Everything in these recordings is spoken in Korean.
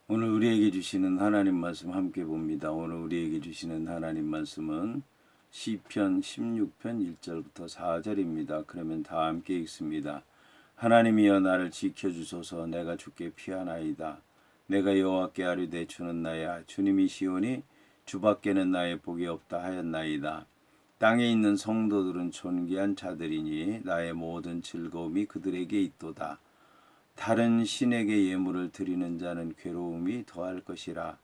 오늘 우리에게 주시는 하나님 말씀 함께 봅니다. 오늘 우리에게 주시는 하나님 말씀은 시편 16편 1절부터 4절입니다. 그러면 다 함께 읽습니다. 하나님이여 나를 지켜주소서. 내가 주께 피하나이다. 내가 여호와께 아뢰되 주는 나야. 주님이 시오니 주밖에는 나의 복이 없다 하였나이다. 땅에 있는 성도들은 존귀한 자들이니 나의 모든 즐거움이 그들에게 있도다. 다른 신에게 예물을 드리는 자는 괴로움이 더할 것이라.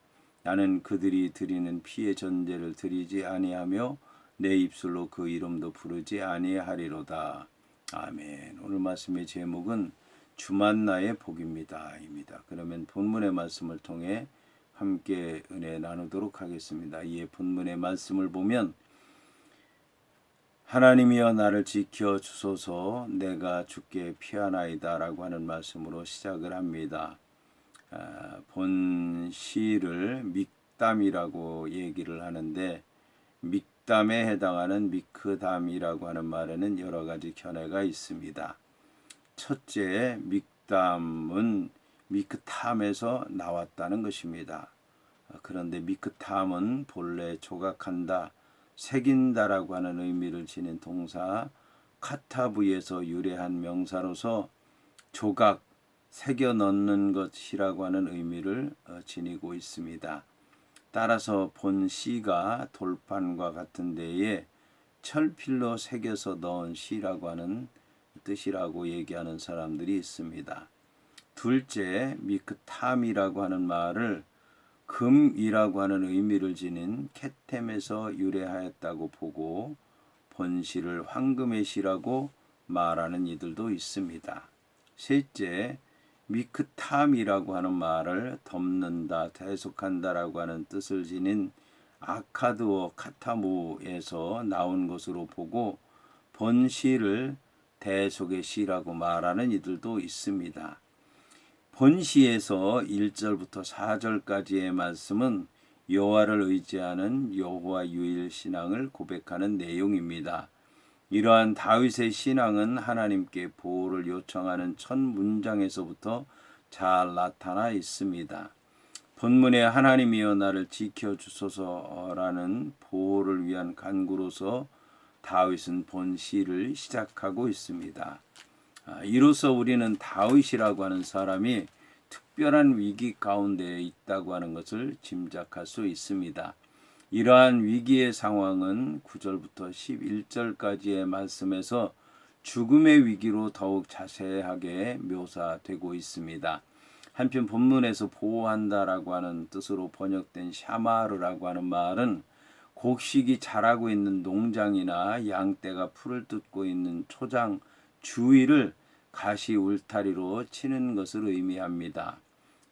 나는 그들이 드리는 피의 전제를 드리지 아니하며 내 입술로 그 이름도 부르지 아니하리로다. 아멘. 오늘 말씀의 제목은 주만나의 복입니다. 입니다. 그러면 본문의 말씀을 통해 함께 은혜 나누도록 하겠습니다. 이에 본문의 말씀을 보면 하나님이여 나를 지켜 주소서. 내가 주께 피하나이다 라고 하는 말씀으로 시작을 합니다. 본 시를 믹담이라고 얘기를 하는데, 믹담에 해당하는 미크담이라고 하는 말에는 여러 가지 견해가 있습니다. 첫째, 믹담은 미크탐에서 나왔다는 것입니다. 그런데 미크탐은 본래 조각한다, 새긴다라고 하는 의미를 지닌 동사 카타브에서 유래한 명사로서 조각, 새겨 넣는 것이라고 하는 의미를 지니고 있습니다. 따라서 본 시가 돌판과 같은 데에 철필로 새겨서 넣은 시라고 하는 뜻이라고 얘기하는 사람들이 있습니다. 둘째, 미크탐이라고 하는 말을 금이라고 하는 의미를 지닌 캣템에서 유래하였다고 보고 본시를 황금의 시라고 말하는 이들도 있습니다. 셋째, 미크탐이라고 하는 말을 덮는다, 대속한다라고 하는 뜻을 지닌 아카드어 카타무에서 나온 것으로 보고 본시를 대속의 시라고 말하는 이들도 있습니다. 본시에서 1절부터 4절까지의 말씀은 여호와를 의지하는 여호와 유일 신앙을 고백하는 내용입니다. 이러한 다윗의 신앙은 하나님께 보호를 요청하는 첫 문장에서부터 잘 나타나 있습니다. 본문에 하나님이여 나를 지켜주소서라는 보호를 위한 간구로서 다윗은 본시를 시작하고 있습니다. 이로써 우리는 다윗이라고 하는 사람이 특별한 위기 가운데 있다고 하는 것을 짐작할 수 있습니다. 이러한 위기의 상황은 9절부터 11절까지의 말씀에서 죽음의 위기로 더욱 자세하게 묘사되고 있습니다. 한편 본문에서 보호한다라고 하는 뜻으로 번역된 샤마르라고 하는 말은 곡식이 자라고 있는 농장이나 양떼가 풀을 뜯고 있는 초장 주위를 가시 울타리로 치는 것을 의미합니다.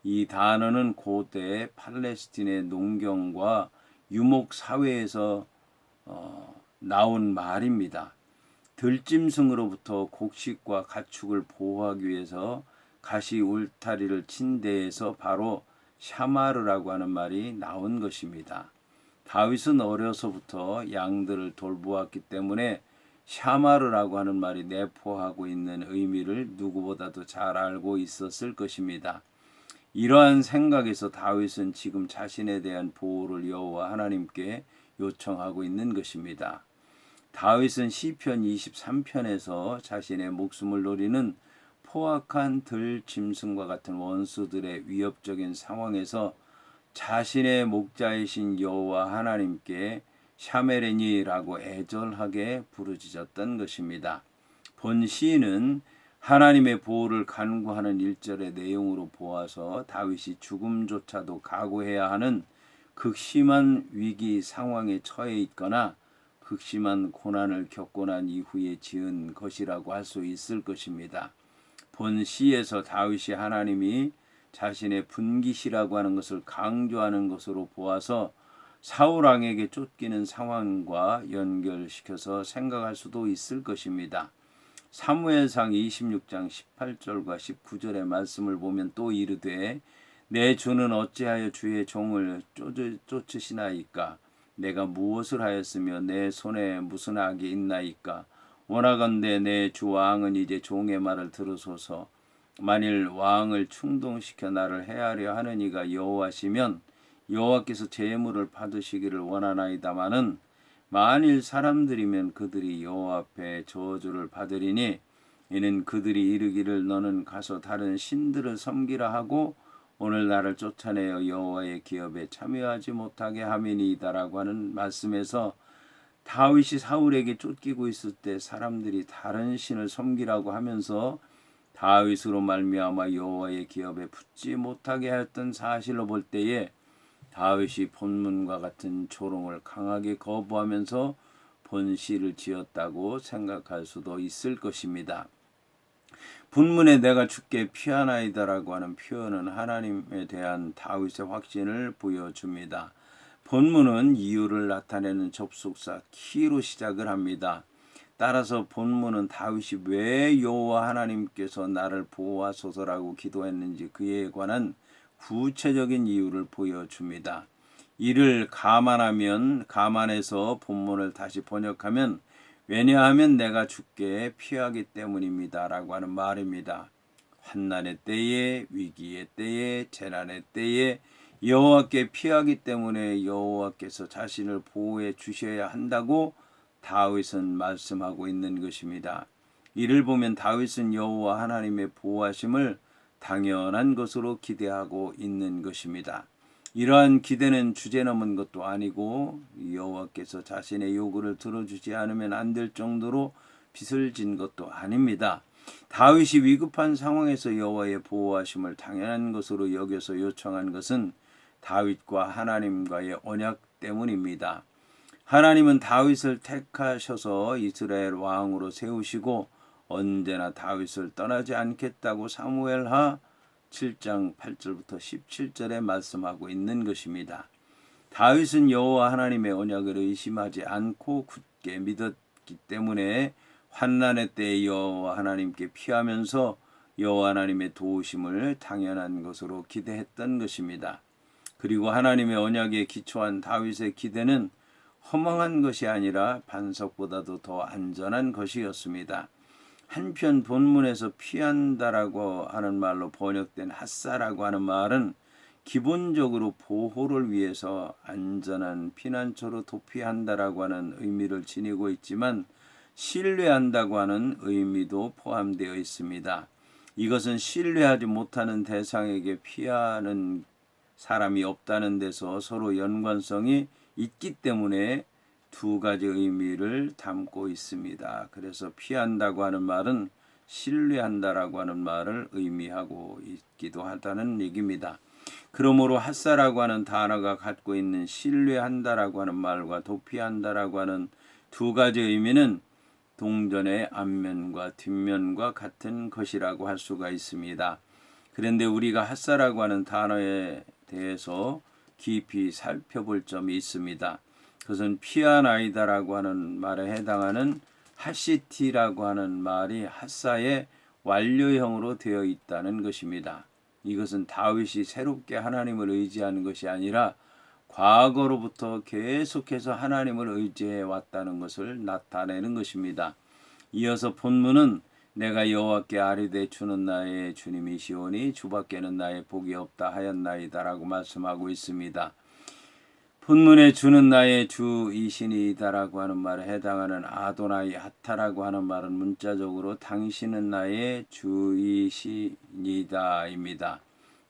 이 단어는 고대 팔레스틴의 농경과 유목 사회에서 나온 말입니다. 들짐승으로부터 곡식과 가축을 보호하기 위해서 가시 울타리를 친 데에서 바로 샤마르라고 하는 말이 나온 것입니다. 다윗은 어려서부터 양들을 돌보았기 때문에 샤마르라고 하는 말이 내포하고 있는 의미를 누구보다도 잘 알고 있었을 것입니다. 이러한 생각에서 다윗은 지금 자신에 대한 보호를 여호와 하나님께 요청하고 있는 것입니다. 다윗은 시편 23편에서 자신의 목숨을 노리는 포악한 들짐승과 같은 원수들의 위협적인 상황에서 자신의 목자이신 여호와 하나님께 샤메레니라고 애절하게 부르짖었던 것입니다. 본 시인은 하나님의 보호를 간구하는 1절의 내용으로 보아서 다윗이 죽음조차도 각오해야 하는 극심한 위기 상황에 처해 있거나 극심한 고난을 겪고 난 이후에 지은 것이라고 할 수 있을 것입니다. 본 시에서 다윗이 하나님이 자신의 분기시라고 하는 것을 강조하는 것으로 보아서 사울 왕에게 쫓기는 상황과 연결시켜서 생각할 수도 있을 것입니다. 사무엘상 26장 18절과 19절의 말씀을 보면 또 이르되 내 주는 어찌하여 주의 종을 쫓으시나이까? 내가 무엇을 하였으며 내 손에 무슨 악이 있나이까? 원하건대 내 주 왕은 이제 종의 말을 들으소서. 만일 왕을 충동시켜 나를 해하려 하는 이가 여호와시면 여호와께서 제물을 받으시기를 원하나이다마는 만일 사람들이면 그들이 여호와 앞에 저주를 받으리니 이는 그들이 이르기를 너는 가서 다른 신들을 섬기라 하고 오늘 나를 쫓아내어 여호와의 기업에 참여하지 못하게 함이니이다라고 하는 말씀에서 다윗이 사울에게 쫓기고 있을 때 사람들이 다른 신을 섬기라고 하면서 다윗으로 말미암아 여호와의 기업에 붙지 못하게 하였던 사실로 볼 때에 다윗이 본문과 같은 조롱을 강하게 거부하면서 본시를 지었다고 생각할 수도 있을 것입니다. 본문에 내가 주께 피하나이다라고 하는 표현은 하나님에 대한 다윗의 확신을 보여줍니다. 본문은 이유를 나타내는 접속사 키로 시작을 합니다. 따라서 본문은 다윗이 왜 여호와 하나님께서 나를 보호하소서라고 기도했는지 그에 관한 구체적인 이유를 보여줍니다. 이를 감안해서 본문을 다시 번역하면 왜냐하면 내가 주께 피하기 때문입니다 라고 하는 말입니다. 환난의 때에, 위기의 때에, 재난의 때에 여호와께 피하기 때문에 여호와께서 자신을 보호해 주셔야 한다고 다윗은 말씀하고 있는 것입니다. 이를 보면 다윗은 여호와 하나님의 보호하심을 당연한 것으로 기대하고 있는 것입니다. 이러한 기대는 주제넘은 것도 아니고 여호와께서 자신의 요구를 들어주지 않으면 안 될 정도로 빚을 진 것도 아닙니다. 다윗이 위급한 상황에서 여호와의 보호하심을 당연한 것으로 여겨서 요청한 것은 다윗과 하나님과의 언약 때문입니다. 하나님은 다윗을 택하셔서 이스라엘 왕으로 세우시고 언제나 다윗을 떠나지 않겠다고 사무엘하 7장 8절부터 17절에 말씀하고 있는 것입니다. 다윗은 여호와 하나님의 언약을 의심하지 않고 굳게 믿었기 때문에 환난의 때에 여호와 하나님께 피하면서 여호와 하나님의 도우심을 당연한 것으로 기대했던 것입니다. 그리고 하나님의 언약에 기초한 다윗의 기대는 허망한 것이 아니라 반석보다도 더 안전한 것이었습니다. 한편 본문에서 피한다라고 하는 말로 번역된 핫사라고 하는 말은 기본적으로 보호를 위해서 안전한 피난처로 도피한다라고 하는 의미를 지니고 있지만 신뢰한다고 하는 의미도 포함되어 있습니다. 이것은 신뢰하지 못하는 대상에게 피하는 사람이 없다는 데서 서로 연관성이 있기 때문에 두 가지 의미를 담고 있습니다. 그래서 피한다고 하는 말은 신뢰한다라고 하는 말을 의미하고 있기도 하다는 얘기입니다. 그러므로 핫사라고 하는 단어가 갖고 있는 신뢰한다라고 하는 말과 도피한다라고 하는 두 가지 의미는 동전의 앞면과 뒷면과 같은 것이라고 할 수가 있습니다. 그런데 우리가 핫사라고 하는 단어에 대해서 깊이 살펴볼 점이 있습니다. 그것은 피하나이다라고 하는 말에 해당하는 하시티라고 하는 말이 핫사의 완료형으로 되어 있다는 것입니다. 이것은 다윗이 새롭게 하나님을 의지하는 것이 아니라 과거로부터 계속해서 하나님을 의지해 왔다는 것을 나타내는 것입니다. 이어서 본문은 내가 여호와께 아뢰되 주는 나의 주님이시오니 주밖에는 나의 복이 없다 하였나이다라고 말씀하고 있습니다. 본문에 주는 나의 주이시니이다라고 하는 말에 해당하는 아도나이 하타라고 하는 말은 문자적으로 당신은 나의 주이시니다입니다.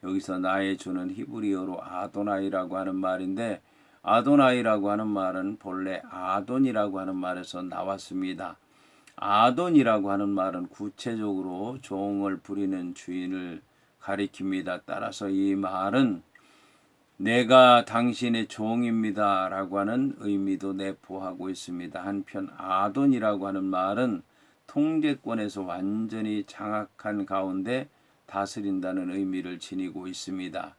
여기서 나의 주는 히브리어로 아도나이라고 하는 말인데 아도나이라고 하는 말은 본래 아돈이라고 하는 말에서 나왔습니다. 아돈이라고 하는 말은 구체적으로 종을 부리는 주인을 가리킵니다. 따라서 이 말은 내가 당신의 종입니다 라고 하는 의미도 내포하고 있습니다. 한편 아돈이라고 하는 말은 통제권에서 완전히 장악한 가운데 다스린다는 의미를 지니고 있습니다.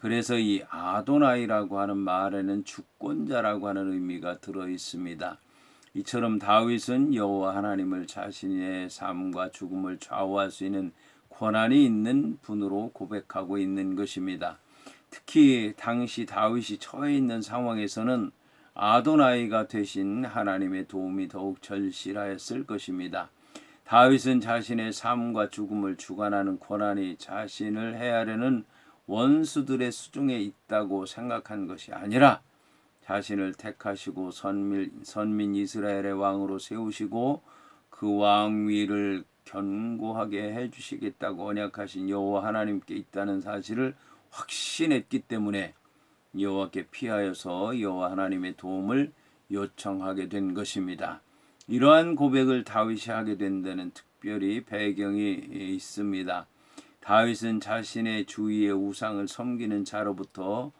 그래서 이 아도나이라고 하는 말에는 주권자라고 하는 의미가 들어 있습니다. 이처럼 다윗은 여호와 하나님을 자신의 삶과 죽음을 좌우할 수 있는 권한이 있는 분으로 고백하고 있는 것입니다. 특히 당시 다윗이 처해 있는 상황에서는 아도나이가 되신 하나님의 도움이 더욱 절실하였을 것입니다. 다윗은 자신의 삶과 죽음을 주관하는 권한이 자신을 해하려는 원수들의 수중에 있다고 생각한 것이 아니라 자신을 택하시고 선민 이스라엘의 왕으로 세우시고 그 왕위를 견고하게 해주시겠다고 언약하신 여호와 하나님께 있다는 사실을 확신했기 때문에 여호와께 피하여서 여호와 하나님의 도움을 요청하게 된 것입니다. 이러한 고백을 다윗이 하게 된 데는 특별히 배경이 있습니다. 다윗은 자신의 주위의 우상을 섬기는 자로부터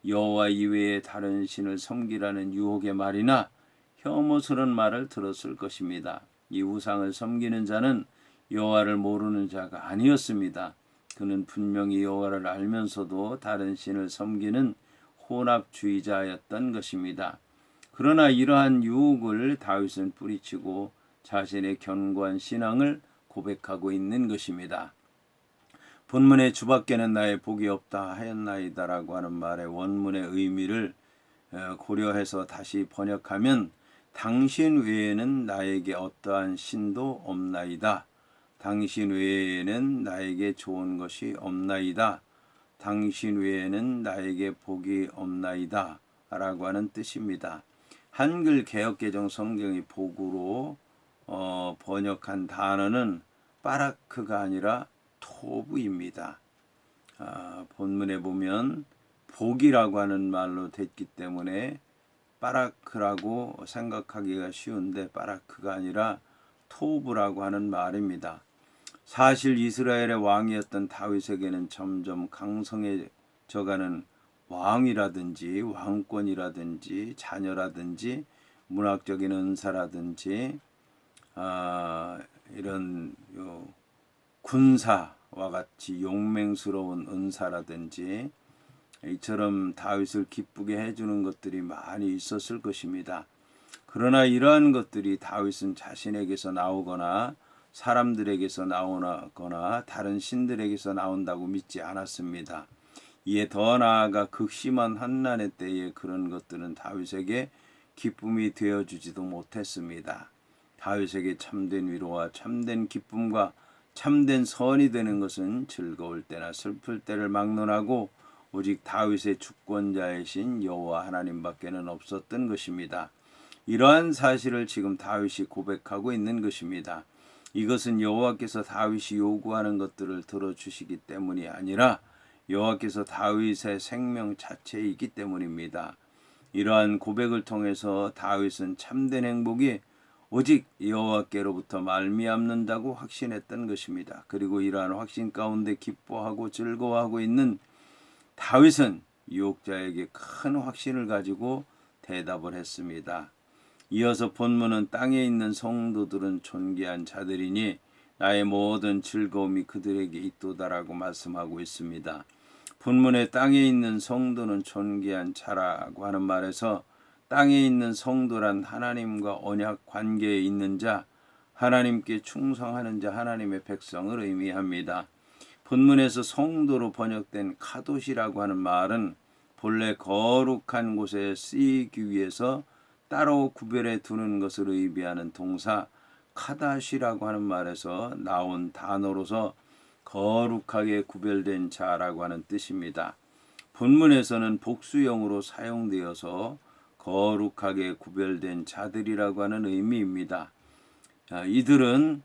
여호와 이외에 다른 신을 섬기라는 유혹의 말이나 혐오스러운 말을 들었을 것입니다. 이 우상을 섬기는 자는 여호와를 모르는 자가 아니었습니다. 그는 분명히 여호와를 알면서도 다른 신을 섬기는 혼합주의자였던 것입니다. 그러나 이러한 유혹을 다윗은 뿌리치고 자신의 견고한 신앙을 고백하고 있는 것입니다. 본문의 주밖에는 나의 복이 없다 하였나이다라고 하는 말의 원문의 의미를 고려해서 다시 번역하면 당신 외에는 나에게 어떠한 신도 없나이다. 당신 외에는 나에게 좋은 것이 없나이다. 당신 외에는 나에게 복이 없나이다 라고 하는 뜻입니다. 한글 개역개정 성경이 복으로 번역한 단어는 바라크가 아니라 토브입니다. 본문에 보면 복이라고 하는 말로 됐기 때문에 바라크라고 생각하기가 쉬운데 바라크가 아니라 토브라고 하는 말입니다. 사실 이스라엘의 왕이었던 다윗에게는 점점 강성해져가는 왕이라든지 왕권이라든지 자녀라든지 문학적인 은사라든지 이런 군사와 같이 용맹스러운 은사라든지 이처럼 다윗을 기쁘게 해주는 것들이 많이 있었을 것입니다. 그러나 이러한 것들이 다윗은 자신에게서 나오거나 사람들에게서 나오거나 다른 신들에게서 나온다고 믿지 않았습니다. 이에 더 나아가 극심한 환난의 때에 그런 것들은 다윗에게 기쁨이 되어주지도 못했습니다. 다윗에게 참된 위로와 참된 기쁨과 참된 선이 되는 것은 즐거울 때나 슬플 때를 막론하고 오직 다윗의 주권자이신 여호와 하나님밖에는 없었던 것입니다. 이러한 사실을 지금 다윗이 고백하고 있는 것입니다. 이것은 여호와께서 다윗이 요구하는 것들을 들어주시기 때문이 아니라 여호와께서 다윗의 생명 자체이기 때문입니다. 이러한 고백을 통해서 다윗은 참된 행복이 오직 여호와께로부터 말미암는다고 확신했던 것입니다. 그리고 이러한 확신 가운데 기뻐하고 즐거워하고 있는 다윗은 유혹자에게 큰 확신을 가지고 대답을 했습니다. 이어서 본문은 땅에 있는 성도들은 존귀한 자들이니 나의 모든 즐거움이 그들에게 있도다라고 말씀하고 있습니다. 본문에 땅에 있는 성도는 존귀한 자라고 하는 말에서 땅에 있는 성도란 하나님과 언약 관계에 있는 자, 하나님께 충성하는 자, 하나님의 백성을 의미합니다. 본문에서 성도로 번역된 카도시라고 하는 말은 본래 거룩한 곳에 쓰이기 위해서 따로 구별해 두는 것을 의미하는 동사 카다시라고 하는 말에서 나온 단어로서 거룩하게 구별된 자라고 하는 뜻입니다. 본문에서는 복수형으로 사용되어서 거룩하게 구별된 자들이라고 하는 의미입니다. 이들은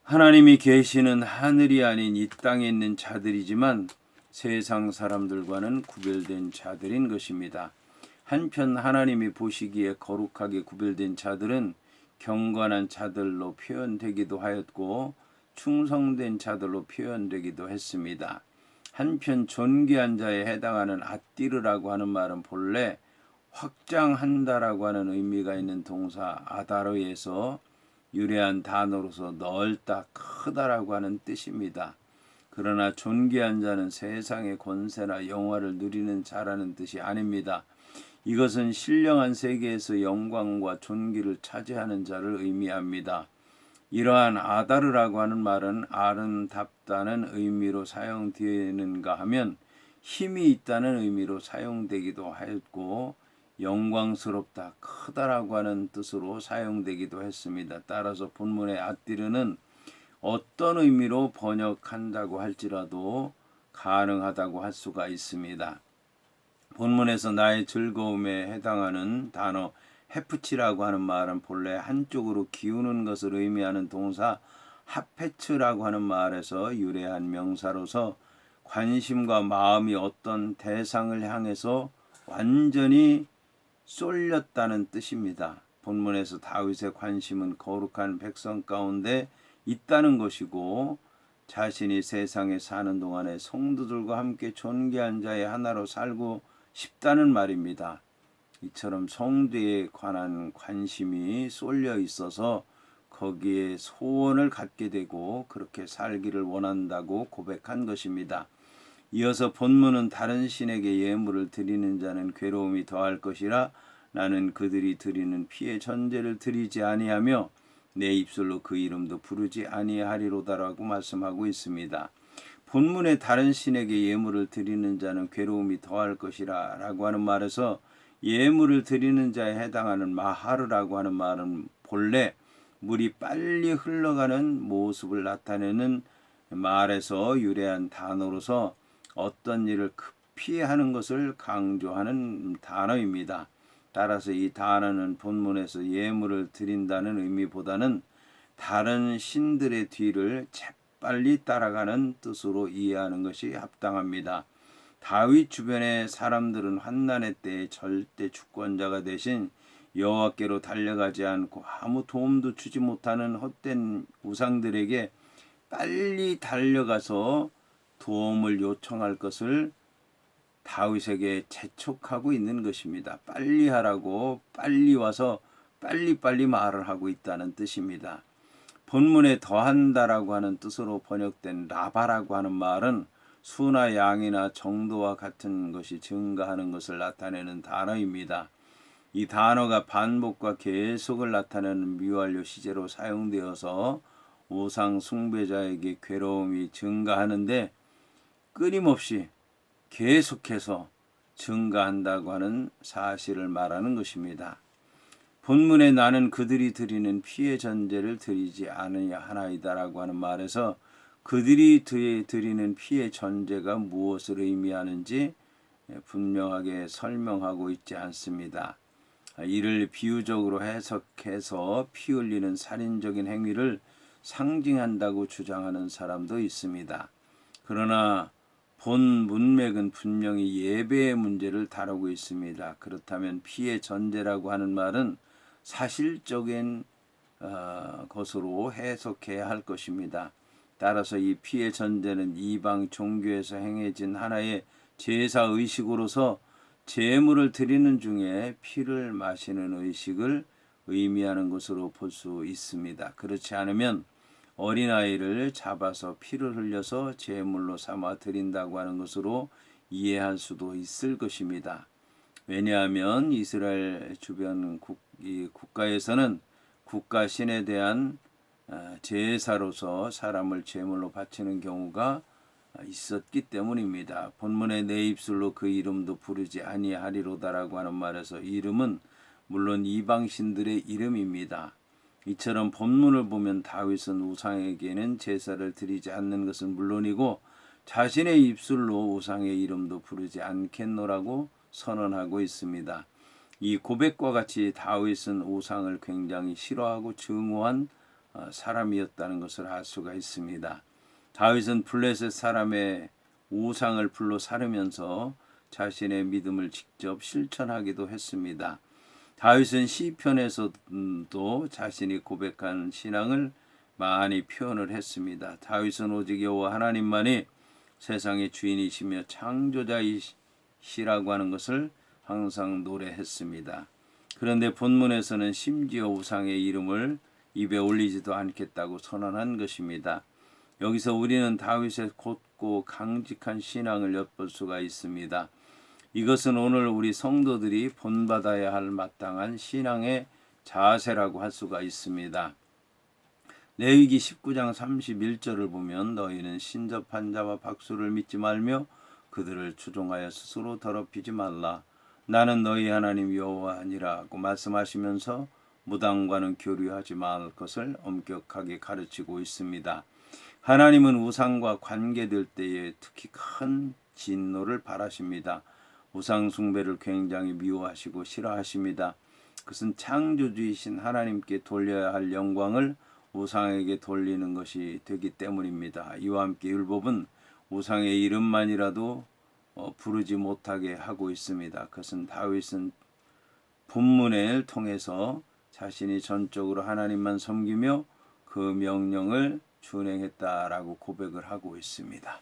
하나님이 계시는 하늘이 아닌 이 땅에 있는 자들이지만 세상 사람들과는 구별된 자들인 것입니다. 한편 하나님이 보시기에 거룩하게 구별된 자들은 경건한 자들로 표현되기도 하였고 충성된 자들로 표현되기도 했습니다. 한편 존귀한 자에 해당하는 아띠르라고 하는 말은 본래 확장한다라고 하는 의미가 있는 동사 아다르에서 유래한 단어로서 넓다, 크다라고 하는 뜻입니다. 그러나 존귀한 자는 세상의 권세나 영화를 누리는 자라는 뜻이 아닙니다. 이것은 신령한 세계에서 영광과 존귀를 차지하는 자를 의미합니다. 이러한 아다르라고 하는 말은 아름답다는 의미로 사용되는가 하면 힘이 있다는 의미로 사용되기도 하였고 영광스럽다, 크다라고 하는 뜻으로 사용되기도 했습니다. 따라서 본문의 아띠르는 어떤 의미로 번역한다고 할지라도 가능하다고 할 수가 있습니다. 본문에서 나의 즐거움에 해당하는 단어 헤프치라고 하는 말은 본래 한쪽으로 기우는 것을 의미하는 동사 하페츠라고 하는 말에서 유래한 명사로서 관심과 마음이 어떤 대상을 향해서 완전히 쏠렸다는 뜻입니다. 본문에서 다윗의 관심은 거룩한 백성 가운데 있다는 것이고 자신이 세상에 사는 동안에 성도들과 함께 존귀한 자의 하나로 살고 싶다는 말입니다. 이처럼 성도에 관한 관심이 쏠려 있어서 거기에 소원을 갖게 되고 그렇게 살기를 원한다고 고백한 것입니다. 이어서 본문은 다른 신에게 예물을 드리는 자는 괴로움이 더할 것이라 나는 그들이 드리는 피의 전제를 드리지 아니하며 내 입술로 그 이름도 부르지 아니하리로다라고 말씀하고 있습니다. 본문의 다른 신에게 예물을 드리는 자는 괴로움이 더할 것이라 라고 하는 말에서 예물을 드리는 자에 해당하는 마하르라고 하는 말은 본래 물이 빨리 흘러가는 모습을 나타내는 말에서 유래한 단어로서 어떤 일을 급히 하는 것을 강조하는 단어입니다. 따라서 이 단어는 본문에서 예물을 드린다는 의미보다는 다른 신들의 뒤를 재빨리 따라가는 뜻으로 이해하는 것이 합당합니다. 다윗 주변의 사람들은 환난의 때에 절대 주권자가 되신 여호와께로 달려가지 않고 아무 도움도 주지 못하는 헛된 우상들에게 빨리 달려가서 도움을 요청할 것을 다윗에게 재촉하고 있는 것입니다. 빨리 하라고 빨리 와서 빨리빨리 말을 하고 있다는 뜻입니다. 본문에 더한다라고 하는 뜻으로 번역된 라바라고 하는 말은 수나 양이나 정도와 같은 것이 증가하는 것을 나타내는 단어입니다. 이 단어가 반복과 계속을 나타내는 미완료 시제로 사용되어서 우상 숭배자에게 괴로움이 증가하는데 끊임없이 계속해서 증가한다고 하는 사실을 말하는 것입니다. 본문에 나는 그들이 드리는 피의 전제를 드리지 아니하나이다라고 하는 말에서 그들이 드리는 피의 전제가 무엇을 의미하는지 분명하게 설명하고 있지 않습니다. 이를 비유적으로 해석해서 피 흘리는 살인적인 행위를 상징한다고 주장하는 사람도 있습니다. 그러나 본 문맥은 분명히 예배의 문제를 다루고 있습니다. 그렇다면 피의 전제라고 하는 말은 사실적인 것으로 해석해야 할 것입니다. 따라서 이 피의 전제는 이방 종교에서 행해진 하나의 제사 의식으로서 제물을 드리는 중에 피를 마시는 의식을 의미하는 것으로 볼 수 있습니다. 그렇지 않으면 어린아이를 잡아서 피를 흘려서 제물로 삼아 드린다고 하는 것으로 이해할 수도 있을 것입니다. 왜냐하면 이스라엘 주변 국가에서는 국가 신에 대한 제사로서 사람을 제물로 바치는 경우가 있었기 때문입니다. 본문에 내 입술로 그 이름도 부르지 아니하리로다라고 하는 말에서 이름은 물론 이방신들의 이름입니다. 이처럼 본문을 보면 다윗은 우상에게는 제사를 드리지 않는 것은 물론이고 자신의 입술로 우상의 이름도 부르지 않겠노라고 선언하고 있습니다. 이 고백과 같이 다윗은 우상을 굉장히 싫어하고 증오한 사람이었다는 것을 알 수가 있습니다. 다윗은 블레셋 사람의 우상을 불로 사르면서 자신의 믿음을 직접 실천하기도 했습니다. 다윗은 시편에서도 자신이 고백한 신앙을 많이 표현을 했습니다. 다윗은 오직 여호와 하나님만이 세상의 주인이시며 창조자이시라고 하는 것을 항상 노래했습니다. 그런데 본문에서는 심지어 우상의 이름을 입에 올리지도 않겠다고 선언한 것입니다. 여기서 우리는 다윗의 곧고 강직한 신앙을 엿볼 수가 있습니다. 이것은 오늘 우리 성도들이 본받아야 할 마땅한 신앙의 자세라고 할 수가 있습니다. 레위기 19장 31절을 보면 너희는 신접한 자와 박수를 믿지 말며 그들을 추종하여 스스로 더럽히지 말라. 나는 너희 하나님 여호와니라고 말씀하시면서 무당과는 교류하지 말 것을 엄격하게 가르치고 있습니다. 하나님은 우상과 관계될 때에 특히 큰 진노를 바라십니다. 우상 숭배를 굉장히 미워하시고 싫어하십니다. 그것은 창조주이신 하나님께 돌려야 할 영광을 우상에게 돌리는 것이 되기 때문입니다. 이와 함께 율법은 우상의 이름만이라도 부르지 못하게 하고 있습니다. 그것은 다윗은 본문을 통해서 자신이 전적으로 하나님만 섬기며 그 명령을 준행했다라고 고백을 하고 있습니다.